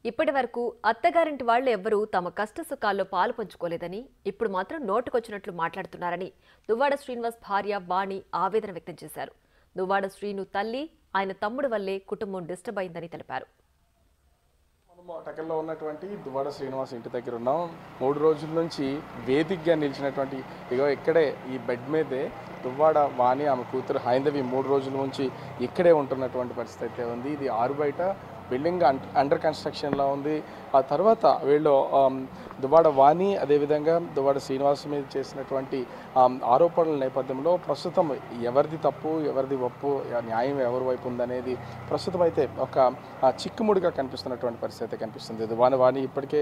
ఇప్పటి వరకు అత్తగారింటి వాళ్లు ఎవ్వరూ తమ కష్ట సుఖాల్లో పాలు పంచుకోలేదని ఇప్పుడు మాత్రం నోటుకొచ్చినట్లు మాట్లాడుతున్నారని దువ్వాడ శ్రీనివాస్ భార్య వాణి ఆవేదన వ్యక్తం చేశారు. దువ్వాడ శ్రీను తల్లి ఆయన తమ్ముడు వల్లే కుటుంబం డిస్టర్బ్ అయిందని తెలిపారు. టకెల్లో ఉన్నటువంటి దువ్వాడ శ్రీనివాస్ ఇంటి దగ్గర ఉన్నాం. 3 రోజుల నుంచి వేదికగా నిలిచినటువంటి ఇక్కడే ఈ బెడ్ మీదే దువ్వాడ వాణి ఆమె కూతురు హైందవి 3 రోజుల నుంచి ఇక్కడే ఉంటున్నటువంటి పరిస్థితి అయితే ఉంది. ఇది ఆరు బయట బిల్డింగ్ అండర్ కన్స్ట్రక్షన్లో ఉంది. ఆ తర్వాత వీళ్ళు దువ్వాడ వాణి అదేవిధంగా దువ్వాడ శ్రీనివాస్ మీద చేసినటువంటి ఆరోపణల నేపథ్యంలో ప్రస్తుతం ఎవరిది తప్పు ఎవరిది ఒప్పు న్యాయం ఎవరి వైపు ఉందనేది ప్రస్తుతం అయితే ఒక చిక్కుముడిగా కనిపిస్తున్నటువంటి పరిస్థితి కనిపిస్తుంది. దువ్వాడ వాణి ఇప్పటికే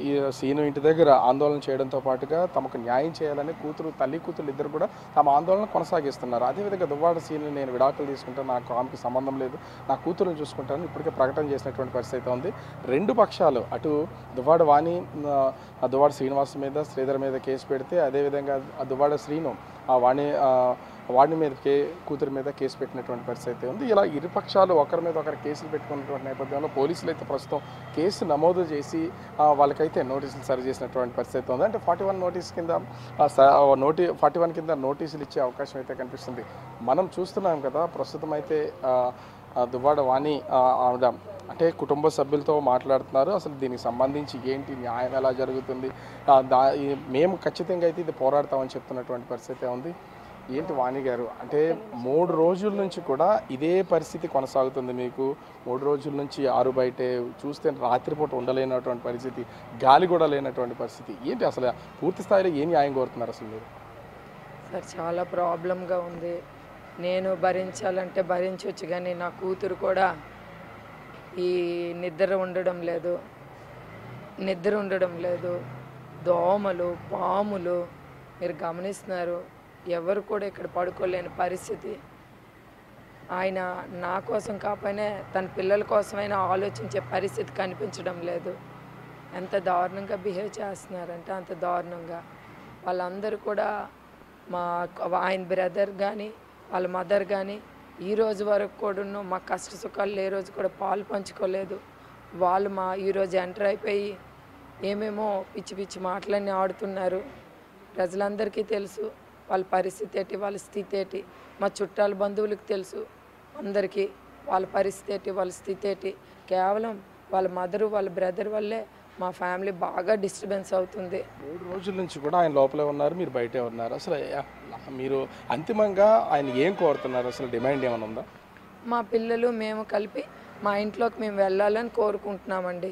ఈ శ్రీను ఇంటి దగ్గర ఆందోళన చేయడంతో పాటుగా తమకు న్యాయం చేయాలని తల్లి కూతురు ఇద్దరు కూడా తమ ఆందోళన కొనసాగిస్తున్నారు. అదేవిధంగా దువ్వాడ శ్రీను నేను విడాకులు తీసుకుంటాను, నాకు ఆమెకి సంబంధం లేదు, నా కూతురుని చూసుకుంటాను ఇప్పటికే ప్రకటన చేసినటువంటి పరిస్థితి ఉంది. రెండు పక్షాలు అటు దువ్వాడ వాణి దువ్వాడ శ్రీనివాస్ మీద శ్రీధర్ మీద కేసు పెడితే అదేవిధంగా దువ్వాడ శ్రీను వాణి మీద కూతురు మీద కేసు పెట్టినటువంటి పరిస్థితి ఉంది. ఇలా ఇరుపక్షాలు ఒకరి మీద ఒకరు కేసులు పెట్టుకున్నటువంటి నేపథ్యంలో పోలీసులు అయితే ప్రస్తుతం కేసు నమోదు చేసి వాళ్ళకైతే నోటీసులు సరి చేసినటువంటి పరిస్థితి ఉంది. అంటే 41 నోటీస్ కింద 41 కింద నోటీసులు ఇచ్చే అవకాశం అయితే కనిపిస్తుంది. మనం చూస్తున్నాం కదా ప్రస్తుతం అయితే దువ్వాడ వాణి ఆవిడ అంటే కుటుంబ సభ్యులతో మాట్లాడుతున్నారు. అసలు దీనికి సంబంధించి ఏంటి, న్యాయం ఎలా జరుగుతుంది, మేము ఖచ్చితంగా అయితే ఇది పోరాడతామని చెప్తున్నటువంటి పరిస్థితి ఉంది. ఏంటి వాణి గారు, అంటే 3 రోజుల నుంచి కూడా ఇదే పరిస్థితి కొనసాగుతుంది. మీకు 3 రోజుల నుంచి ఆరు బయటే చూస్తే రాత్రిపూట ఉండలేనటువంటి పరిస్థితి, గాలి కూడా లేనటువంటి పరిస్థితి. ఏంటి అసలు పూర్తి స్థాయిలో ఏం న్యాయం కోరుతున్నారు అసలు మీరు? సార్ చాలా ప్రాబ్లంగా ఉంది. నేను భరించాలంటే భరించవచ్చు, కానీ నా కూతురు కూడా ఈ నిద్ర ఉండడం లేదు. దోమలు పాములు మీరు గమనిస్తున్నారు. ఎవరు కూడా ఇక్కడ పడుకోలేని పరిస్థితి. ఆయన నా కోసం కాకపోయినా తన పిల్లల కోసమైనా ఆలోచించే పరిస్థితి కనిపించడం లేదు. ఎంత దారుణంగా బిహేవ్ చేస్తున్నారంటే అంత దారుణంగా. వాళ్ళందరూ కూడా ఆయన బ్రదర్ కానీ వాళ్ళ మదర్ కానీ ఈ రోజు వరకు కూడా మా కష్ట సుఖాలు ఏ రోజు కూడా పాలు పంచుకోలేదు. వాళ్ళు ఈరోజు ఎంటర్ అయిపోయి ఏమేమో పిచ్చి పిచ్చి మాటలన్నీ ఆడుతున్నారు. ప్రజలందరికీ తెలుసు వాళ్ళ పరిస్థితి ఏంటి, వాళ్ళ స్థితి ఏంటి. మా చుట్టాల బంధువులకు తెలుసు అందరికీ వాళ్ళ పరిస్థితి ఏంటి, వాళ్ళ స్థితి ఏంటి. కేవలం వాళ్ళ మదరు వాళ్ళ బ్రదర్ వల్లే మా ఫ్యామిలీ బాగా డిస్టర్బెన్స్ అవుతుంది. 3 రోజుల నుంచి కూడా ఆయన లోపలే ఉన్నారు, మీరు బయటే ఉన్నారు. అసలు మీరు అంతిమంగా ఆయన ఏం కోరుతున్నారు, అసలు డిమాండ్ ఏమైనా ఉందా? మా పిల్లలు మేము కలిపి మా ఇంట్లోకి మేము వెళ్ళాలని కోరుకుంటున్నామండి,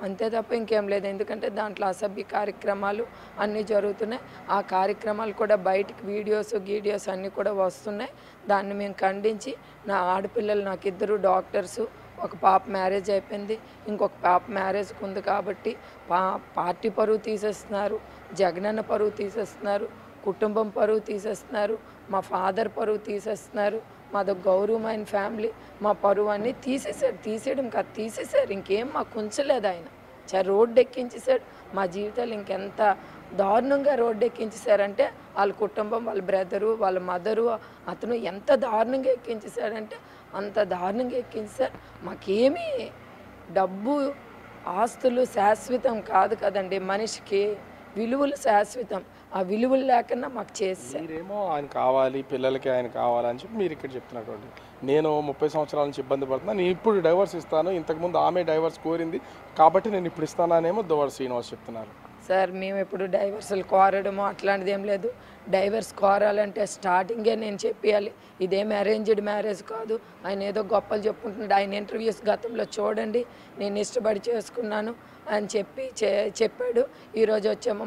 అంతే తప్ప ఇంకేం లేదు. ఎందుకంటే దాంట్లో అసభ్య కార్యక్రమాలు అన్నీ జరుగుతున్నాయి. ఆ కార్యక్రమాలు కూడా బయటికి వీడియోస్ అన్నీ కూడా వస్తున్నాయి. దాన్ని మేము ఖండించి నా ఆడపిల్లలు నాకు 2 డాక్టర్సు, ఒక పాప మ్యారేజ్ అయిపోయింది, ఇంకొక పాప మ్యారేజ్కి ఉంది కాబట్టి పార్టీ పరువు తీసేస్తున్నారు, జగనన్న పరువు తీసేస్తున్నారు, కుటుంబం పరువు తీసేస్తున్నారు, మా ఫాదర్ పరువు తీసేస్తున్నారు. మాది గౌరవమైన ఫ్యామిలీ, మా పరువు అన్నీ తీసేశారు. ఇంకేం మాకు ఉంచలేదు ఆయన. రోడ్డు ఎక్కించేశాడు. మా జీవితాలు ఇంకెంత దారుణంగా రోడ్డు ఎక్కించేశారంటే వాళ్ళ కుటుంబం వాళ్ళ బ్రదరు వాళ్ళ మదరు అతను ఎంత దారుణంగా ఎక్కించేశాడంటే అంత దారుణంగా ఎక్కించారు. మాకేమీ డబ్బు ఆస్తులు శాశ్వతం కాదు కదండి, మనిషికి విలువలు శాశ్వతం. ఆ విలువలు లేకుండా మాకు చేస్తారు. మీరేమో ఆయన కావాలి, పిల్లలకి ఆయన కావాలని చెప్పి మీరు ఇక్కడ చెప్తున్నటువంటి, నేను 30 సంవత్సరాల నుంచి ఇబ్బంది పడుతున్నా, నేను ఇప్పుడు డైవర్స్ ఇస్తాను, ఇంతకుముందు ఆమె డైవర్స్ కోరింది కాబట్టి నేను ఇప్పుడు ఇస్తాననేమో దువ్వాడ శ్రీనివాస్ చెప్తున్నారు. సార్ మేము ఇప్పుడు డైవర్సులు కోరడము అట్లాంటిది ఏం లేదు. డైవర్స్ కోరాలంటే స్టార్టింగే నేను చెప్పేయాలి, ఇదేం అరేంజ్డ్ మ్యారేజ్ కాదు. ఆయన ఏదో గొప్పలు చెప్పుకుంటున్నాడు. ఆయన ఇంటర్వ్యూస్ గతంలో చూడండి, నేను ఇష్టపడి చేసుకున్నాను అని చెప్పాడు. ఈరోజు వచ్చేమో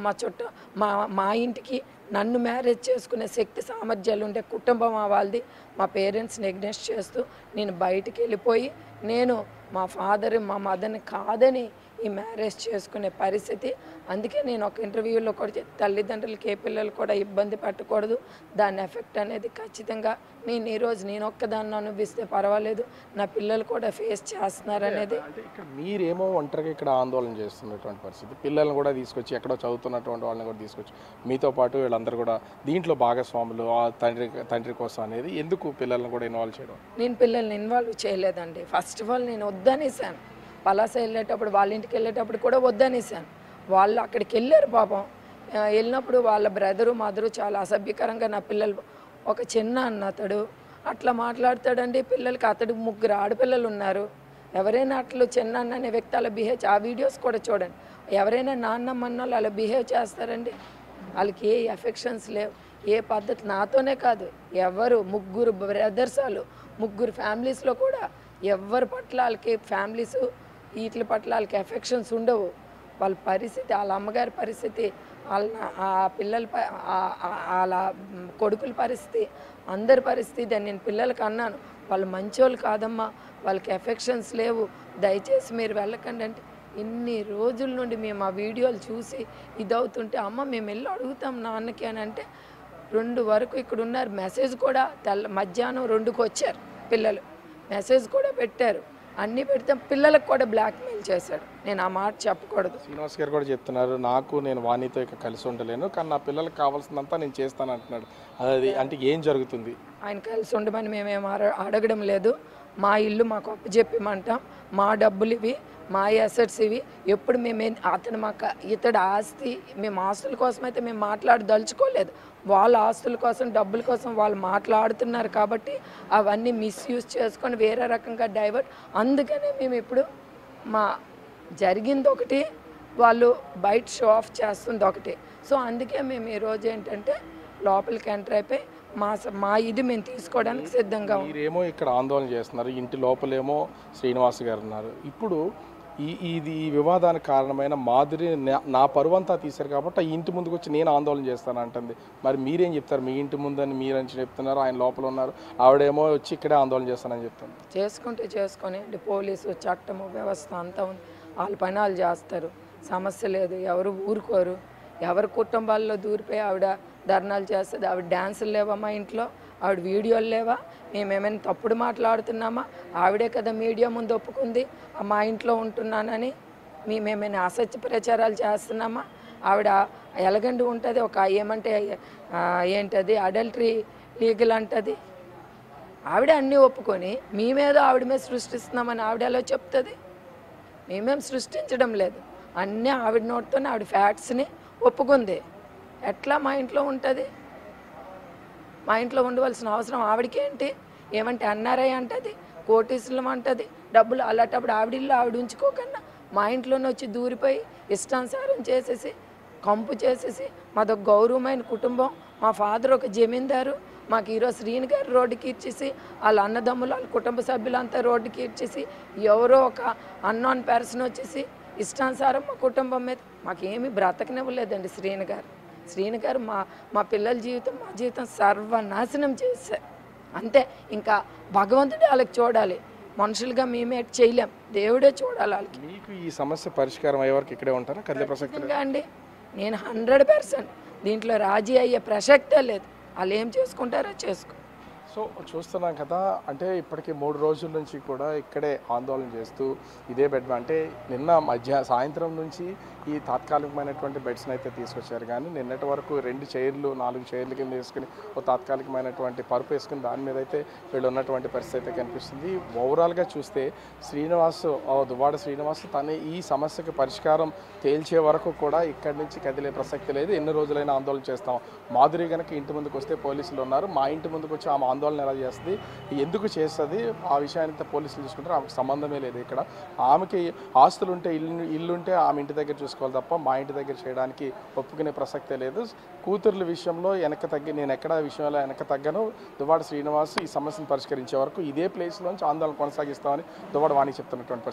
మా ఇంటికి నన్ను మ్యారేజ్ చేసుకునే శక్తి సామర్థ్యాలు ఉండే కుటుంబం వాళ్ళది. మా పేరెంట్స్ని నెగ్లెక్ట్ చేస్తూ నేను బయటికి వెళ్ళిపోయి నేను మా ఫాదర్ మా మదర్ని కాదని ఈ మ్యారేజ్ చేసుకునే పరిస్థితి. అందుకే నేను ఒక ఇంటర్వ్యూలో కూడా తల్లిదండ్రులకి ఏ పిల్లలు కూడా ఇబ్బంది పెట్టకూడదు, దాని ఎఫెక్ట్ అనేది ఖచ్చితంగా నేను ఒక్కదాన్ని అనుభవిస్తే పర్వాలేదు, నా పిల్లలు కూడా ఫేస్ చేస్తున్నారు అనేది. అంటే ఇక్కడ మీరేమో ఒంటరిగా ఇక్కడ ఆందోళన చేస్తున్నటువంటి పరిస్థితి, పిల్లల్ని కూడా తీసుకొచ్చి ఎక్కడో చదువుతున్నటువంటి వాళ్ళని కూడా తీసుకొచ్చి మీతో పాటు వీళ్ళందరూ కూడా దీంట్లో భాగస్వాములు తండ్రి కోసం అనేది ఎందుకు పిల్లల్ని కూడా ఇన్వాల్వ్ చేయడం? నేను పిల్లల్ని ఇన్వాల్వ్ చేయలేదండి. ఫస్ట్ ఆఫ్ ఆల్ నేను వద్దనేసాను. పలాస వెళ్ళేటప్పుడు వాళ్ళ ఇంటికి వెళ్ళేటప్పుడు కూడా వద్దనేసాను. వాళ్ళు అక్కడికి వెళ్ళారు పాపం. వెళ్ళినప్పుడు వాళ్ళ బ్రదరు మదరు చాలా అసభ్యకరంగా నా పిల్లలు, ఒక చిన్న అన్న అతడు అట్లా మాట్లాడతాడండి పిల్లలకి. అతడు 3 ఆడపిల్లలు ఉన్నారు. ఎవరైనా అట్లా చిన్న అన్న అనే వ్యక్తి అలా బిహేవ్, ఆ వీడియోస్ కూడా చూడండి. ఎవరైనా నాన్నమ్మన్న వాళ్ళు అలా బిహేవ్ చేస్తారండి? వాళ్ళకి ఏ ఎఫెక్షన్స్ లేవు, ఏ పద్ధతి. నాతోనే కాదు, ఎవరు 3 బ్రదర్స్, వాళ్ళు 3 ఫ్యామిలీస్లో కూడా ఎవరి పట్ల వాళ్ళకి ఫ్యామిలీస్ వీటి పట్ల వాళ్ళకి ఎఫెక్షన్స్ ఉండవు. వాళ్ళ పరిస్థితి, వాళ్ళ అమ్మగారి పరిస్థితి, వాళ్ళ ఆ పిల్లల వాళ్ళ కొడుకుల పరిస్థితి, అందరి పరిస్థితి నేను పిల్లలకి అన్నాను, వాళ్ళు మంచోళ్ళు కాదమ్మా, వాళ్ళకి ఎఫెక్షన్స్ లేవు, దయచేసి మీరు వెళ్ళకండి అంటే. ఇన్ని రోజుల నుండి మేము ఆ వీడియోలు చూసి ఇదవుతుంటే, అమ్మ మేము వెళ్ళి అడుగుతాం నాన్నకి అని అంటే 2 వరకు ఇక్కడ ఉన్నారు. మెసేజ్ కూడా మధ్యాహ్నం 2కి వచ్చారు పిల్లలు, మెసేజ్ కూడా పెట్టారు. అన్నీ పెడితే పిల్లలకు కూడా బ్లాక్మెయిల్ చేశాడు. నేను ఆ మాట చెప్పకూడదు. శ్రీనివాస్ గారు కూడా చెప్తున్నారు, నేను వాణితో ఇక కలిసి ఉండలేను, కానీ నా పిల్లలకు కావాల్సిందంతా నేను చేస్తాను అంటున్నాడు. అది అంటే ఏం జరుగుతుంది? ఆయన కలిసి ఉండమని మేమేం అడగడం లేదు. మా ఇల్లు మాకు అప్పచెప్పిమంటాం, మా డబ్బులు ఇవి, మా అసెట్స్ ఇవి. ఎప్పుడు అతను ఇతడు ఆస్తి, మేము ఆస్తుల కోసం అయితే మేము మాట్లాడదలుచుకోలేదు. వాళ్ళ ఆస్తుల కోసం, డబ్బుల కోసం వాళ్ళు మాట్లాడుతున్నారు కాబట్టి అవన్నీ మిస్యూజ్ చేసుకొని వేరే రకంగా డైవర్ట్. అందుకనే మేము ఇప్పుడు మా జరిగింది ఒకటి, వాళ్ళు బయట షో ఆఫ్ చేస్తుంది ఒకటి. సో అందుకే మేము ఈరోజు ఏంటంటే లోపలికి ఎంటర్ అయిపోయి మా ఇది మేము తీసుకోవడానికి సిద్ధంగా ఉన్నాం. మీరేమో ఇక్కడ ఆందోళన చేస్తున్నారు, ఇంటి లోపలేమో శ్రీనివాస్ గారు ఉన్నారు. ఇప్పుడు ఈ వివాదానికి కారణమైన మాధురి నా పరువంతా తీశారు కాబట్టి ఆ ఇంటి ముందుకు వచ్చి నేను ఆందోళన చేస్తాను అంటుంది. మరి మీరేం చెప్తారు? మీ ఇంటి ముందని మీరని చెప్తున్నారు, ఆయన లోపల ఉన్నారు, ఆవిడేమో వచ్చి ఇక్కడే ఆందోళన చేస్తానని చెప్తాను. చేసుకొని పోలీసు చట్టము వ్యవస్థ అంతా ఉంది, వాళ్ళ పని వాళ్ళు చేస్తారు, సమస్య లేదు. ఎవరు ఊరుకోరు. ఎవరి కుటుంబాల్లో దూరిపోయి ఆవిడ ధర్నాలు చేస్తుంది. ఆవిడ డ్యాన్సులు లేవమ్మా ఇంట్లో, ఆవిడ వీడియోలు లేవా? మేమేమైనా తప్పుడు మాట్లాడుతున్నామా? ఆవిడే కదా మీడియా ముందు ఒప్పుకుంది మా ఇంట్లో ఉంటున్నానని. మేమేమైనా అసత్య ప్రచారాలు చేస్తున్నామా? ఆవిడ ఎలగండి ఉంటుంది, ఒక ఏమంటే ఏంటది అడల్టరీ లీగల్ అంటది. ఆవిడ అన్నీ ఒప్పుకొని మేమేదో ఆవిడ మీద సృష్టిస్తున్నామని ఆవిడ ఎలా చెప్తుంది? మేమేం సృష్టించడం లేదు, అన్నీ ఆవిడ నోటితోనే ఆవిడ ఫ్యాక్ట్స్ని ఒప్పుకుంది. ఎట్లా మా ఇంట్లో ఉంటుంది? మా ఇంట్లో ఉండవలసిన అవసరం ఆవిడకేంటి? ఏమంటే అన్నారయ్య అంటది, కోటీసులం అంటది, డబ్బులు అలాంటప్పుడు ఆవిడిల్లు ఆవిడ ఉంచుకోకన్నా మా ఇంట్లోనే వచ్చి దూరిపోయి ఇష్టానుసారం చేసేసి కంపు చేసేసి. మాదొక గౌరవమైన కుటుంబం, మా ఫాదర్ ఒక జమీందారు, మాకు ఈరోజు శ్రీని గారు రోడ్డుకి ఇచ్చేసి, వాళ్ళ అన్నదమ్ములు వాళ్ళ కుటుంబ సభ్యులంతా రోడ్డుకి ఇచ్చేసి, ఎవరో ఒక అన్నోన్ పర్సన్ వచ్చేసి ఇష్టానుసారం మా కుటుంబం మీద మాకేమీ బ్రతకనివ్వలేదండి. శ్రీని గారు మా పిల్లల జీవితం, మా జీవితం సర్వనాశనం చేశారు. అంతే, ఇంకా భగవంతుడే వాళ్ళకి చూడాలి, మనుషులుగా మేమే చేయలేం, దేవుడే చూడాలి వాళ్ళకి. మీకు ఈ సమస్య పరిష్కారం అయ్యే వరకు ఇక్కడే ఉంటారా? కదిలే ప్రసక్తి అండి, నేను 100% దీంట్లో రాజీ అయ్యే ప్రసక్తే లేదు. వాళ్ళు ఏం చేసుకుంటారో చేసుకో. సో చూస్తున్నాం కదా, అంటే ఇప్పటికి 3 రోజుల నుంచి కూడా ఇక్కడే ఆందోళన చేస్తూ ఇదే బెడ్, అంటే నిన్న సాయంత్రం నుంచి ఈ తాత్కాలికమైనటువంటి బెడ్స్ని అయితే తీసుకొచ్చారు. కానీ నిన్నటి వరకు 2 చైర్లు 4 చైర్ల కింద వేసుకుని ఒక తాత్కాలికమైనటువంటి పరుపు వేసుకుని దాని మీద అయితే వీళ్ళు ఉన్నటువంటి పరిస్థితి అయితే కనిపిస్తుంది. ఓవరాల్గా చూస్తే దువ్వాడ శ్రీనివాస్ తన ఈ సమస్యకి పరిష్కారం తేల్చే వరకు కూడా ఇక్కడి నుంచి కదిలే ప్రసక్తి లేదు. ఎన్ని రోజులైనా ఆందోళన చేస్తాం. మాధురి కనుక ఇంటి ముందుకు వస్తే పోలీసులు ఉన్నారు, మా ఇంటి ముందుకు వచ్చి ఆమె ఆందోళన ఎలా చేస్తుంది, ఎందుకు చేస్తుంది, ఆ విషయాన్ని పోలీసులు చూసుకుంటారు. ఆమెకు సంబంధమే లేదు. ఇక్కడ ఆమెకి ఆస్తులు ఉంటే ఇల్లుంటే ఆమె ఇంటి దగ్గర చూసుకోవాలి తప్ప మా ఇంటి దగ్గర చేయడానికి ఒప్పుకునే ప్రసక్తే లేదు. కూతుర్ల విషయంలో నేను ఎక్కడ విషయంలో వెనక తగ్గను. దువ్వాడ శ్రీనివాస్ ఈ సమస్యను పరిష్కరించే వరకు ఇదే ప్లేస్లోంచి ఆందోళన కొనసాగిస్తామని దువ్వాడ వాణి చెప్తున్నటువంటి పరిస్థితి.